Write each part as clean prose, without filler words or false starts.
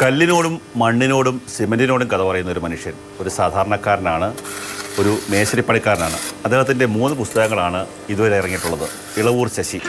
കല്ലിനോടും മണ്ണിനോടും സിമൻറ്റിനോടും കഥ പറയുന്ന ഒരു മനുഷ്യൻ, ഒരു സാധാരണക്കാരനാണ്, ഒരു മേശരിപ്പണിക്കാരനാണ്. അദ്ദേഹത്തിൻ്റെ 3 പുസ്തകങ്ങളാണ് ഇതുവരെ ഇറങ്ങിയിട്ടുള്ളത്. ഇളവൂർ ശശി.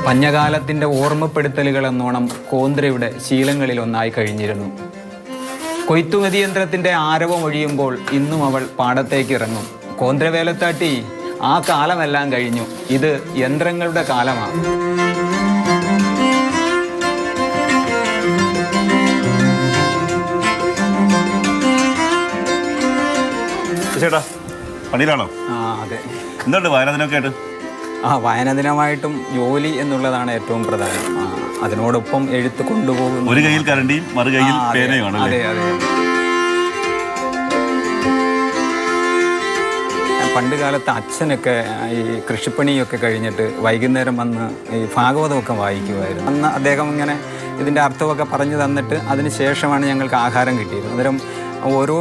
മഞ്ഞകാലത്തിൻ്റെ ഓർമ്മപ്പെടുത്തലുകൾ എന്നോണം കോന്ത്രയുടെ ശീലങ്ങളിലൊന്നായി കഴിഞ്ഞിരുന്നു. കൊയ്ത്തുമതിയന്ത്രത്തിൻ്റെ ആരവം ഒഴിയുമ്പോൾ ഇന്നും അവൾ പാടത്തേക്ക് ഇറങ്ങും. കോന്ത്ര വേലത്താട്ടി, ആ കാലമെല്ലാം കഴിഞ്ഞു, ഇത് യന്ത്രങ്ങളുടെ കാലമാണ്. ചേട്ടാ പണിയിലാണോ? അതെ. എന്തുണ്ട് വായനദിനമൊക്കെ ആയിട്ട്? വായന ദിനമായിട്ടും ജോലി എന്നുള്ളതാണ് ഏറ്റവും പ്രധാനം. അതിനോടൊപ്പം എഴുത്ത് കൊണ്ടുപോകുന്നു. ഒരു കയ്യിൽ കരണ്ടിയും മറു കയ്യിൽ പേനയുമാണ്. അതെ അതെ. പണ്ട് കാലത്ത് അച്ഛനൊക്കെ ഈ കൃഷിപ്പണിയൊക്കെ കഴിഞ്ഞിട്ട് വൈകുന്നേരം വന്ന് ഈ ഭാഗവതമൊക്കെ വായിക്കുമായിരുന്നു. അന്ന് അദ്ദേഹം ഇങ്ങനെ ഇതിൻ്റെ അർത്ഥമൊക്കെ പറഞ്ഞു തന്നിട്ട് അതിന് ശേഷമാണ് ഞങ്ങൾക്ക് ആഹാരം കിട്ടിയത്. അന്നേരം ഓരോ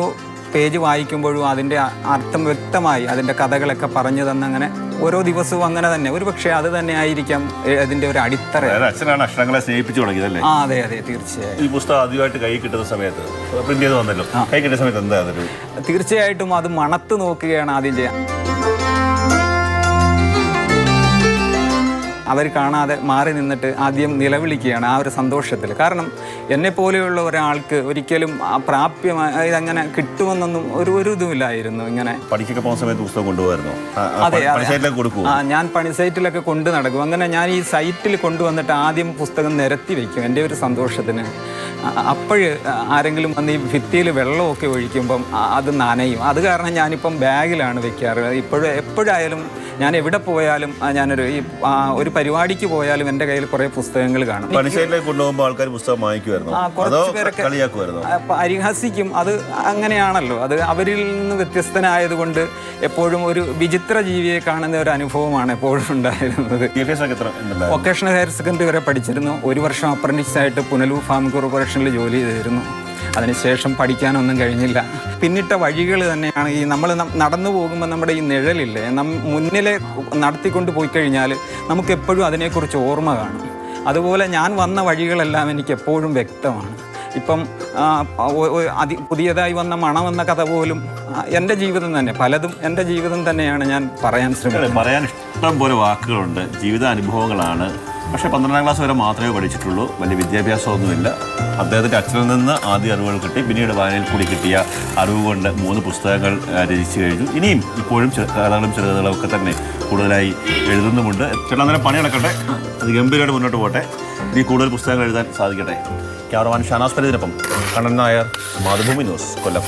പേജ് വായിക്കുമ്പോഴും അതിൻ്റെ അർത്ഥം വ്യക്തമായി അതിൻ്റെ കഥകളൊക്കെ പറഞ്ഞു തന്നങ്ങനെ ഓരോ ദിവസവും അങ്ങനെ തന്നെ. ഒരു പക്ഷേ അത് തന്നെ ആയിരിക്കാം അതിൻ്റെ ഒരു അടിത്തറ. അച്ഛനാണ് അക്ഷരങ്ങളെ സ്നേഹിപ്പിച്ചു തുടങ്ങിയതല്ലേ? അതെ അതെ, തീർച്ചയായും. ഈ പുസ്തകം ആദ്യമായിട്ട് കൈ കിട്ടുന്ന സമയത്ത്, പ്രിന്റ് ചെയ്ത് വന്നല്ലോ, കൈ കിട്ടിയ സമയത്ത് എന്താ അതൊരു? തീർച്ചയായിട്ടും അത് മണത്ത് നോക്കുകയാണ് ആദ്യം ചെയ്യാൻ. അവർ കാണാതെ മാറി നിന്നിട്ട് ആദ്യം നിലവിളിക്കുകയാണ് ആ ഒരു സന്തോഷത്തിൽ. കാരണം എന്നെപ്പോലെയുള്ള ഒരാൾക്ക് ഒരിക്കലും ആ പ്രാപ്യമായി ഇതങ്ങനെ കിട്ടുമെന്നൊന്നും ഒരു ഇതുമില്ലായിരുന്നു. ഇങ്ങനെ പഠിക്കൊക്കെ പോകുന്ന സമയത്ത് പുസ്തകം കൊണ്ടുപോകായിരുന്നു. അതെ, ഞാൻ പണി സൈറ്റിലൊക്കെ കൊണ്ടു നടക്കും. അങ്ങനെ ഞാൻ ഈ സൈറ്റിൽ കൊണ്ടുവന്നിട്ട് ആദ്യം പുസ്തകം നിരത്തി വയ്ക്കും എൻ്റെ ഒരു സന്തോഷത്തിന്. അപ്പോഴ് ആരെങ്കിലും വന്ന് ഈ ഭിത്തിയിൽ വെള്ളമൊക്കെ ഒഴിക്കുമ്പം അത് നനയും. അത് കാരണം ഞാനിപ്പം ബാഗിലാണ് വെക്കാറ്. എപ്പോഴായാലും ഞാൻ എവിടെ പോയാലും ഞാനൊരു ഒരു പരിപാടിക്ക് പോയാലും എൻ്റെ കയ്യിൽ കുറേ പുസ്തകങ്ങൾ കാണും. കൊണ്ടുപോകുമ്പോൾ ആൾക്കാർ പുസ്തകം വാങ്ങിക്കുമായിരുന്നു, കുറച്ച് പേരൊക്കെ പരിഹസിക്കും. അത് അങ്ങനെയാണല്ലോ, അത് അവരിൽ നിന്ന് വ്യത്യസ്തനായതുകൊണ്ട് എപ്പോഴും ഒരു വിചിത്ര ജീവിയെ കാണുന്ന ഒരു അനുഭവമാണ് എപ്പോഴും ഉണ്ടായിരുന്നത്. വൊക്കേഷണൽ ഹയർ സെക്കൻഡറി വരെ പഠിച്ചിരുന്നു. 1 വർഷം അപ്രന്റീസായിട്ട് പുനലൂർ ഫാം കോർപ്പറേഷനിൽ ജോലി ചെയ്തിരുന്നു. അതിനുശേഷം പഠിക്കാനൊന്നും കഴിഞ്ഞില്ല. പിന്നിട്ട വഴികൾ തന്നെയാണ് ഈ നമ്മൾ നടന്നു പോകുമ്പോൾ നമ്മുടെ ഈ നിഴലില്ലേ, മുന്നിലെ നടത്തിക്കൊണ്ട് പോയി കഴിഞ്ഞാൽ നമുക്ക് എപ്പോഴും അതിനെക്കുറിച്ച് ഓർമ്മ കാണും. അതുപോലെ ഞാൻ വന്ന വഴികളെല്ലാം എനിക്ക് എപ്പോഴും വ്യക്തമാണ്. ഇപ്പം പുതിയതായി വന്ന മണമെന്ന കഥ പോലും എൻ്റെ ജീവിതം തന്നെ, പലതും എൻ്റെ ജീവിതം തന്നെയാണ് ഞാൻ പറയാൻ ശ്രമിക്കുന്നത്. പറയാൻ ഇഷ്ടം പോലെ വാക്കുകളുണ്ട്, ജീവിതാനുഭവങ്ങളാണ്. പക്ഷേ 12ാം ക്ലാസ് വരെ മാത്രമേ പഠിച്ചിട്ടുള്ളൂ, വലിയ വിദ്യാഭ്യാസമൊന്നുമില്ല. അദ്ദേഹത്തിൻ്റെ അച്ഛനിൽ നിന്ന് ആദ്യ അറിവുകൾ കിട്ടി, പിന്നീട് വായനയിൽ കൂടി കിട്ടിയ അറിവ് കൊണ്ട് 3 പുസ്തകങ്ങൾ രചിച്ചു കഴിഞ്ഞു. ഇനിയും ഇപ്പോഴും കഥകളും ചെറുകഥകളും ഒക്കെ തന്നെ കൂടുതലായി എഴുതുന്നുമുണ്ട്. ചേട്ടാ അന്നേരം പണി നടക്കട്ടെ, അത് ഗംഭീരമായിട്ട് മുന്നോട്ട് പോട്ടെ, ഇനി കൂടുതൽ പുസ്തകങ്ങൾ എഴുതാൻ സാധിക്കട്ടെ. ക്യാമറമാൻ ഷാനാസ് പരിതിനൊപ്പം കണ്ണൻ നായർ, മാതൃഭൂമി ന്യൂസ്, കൊല്ലം.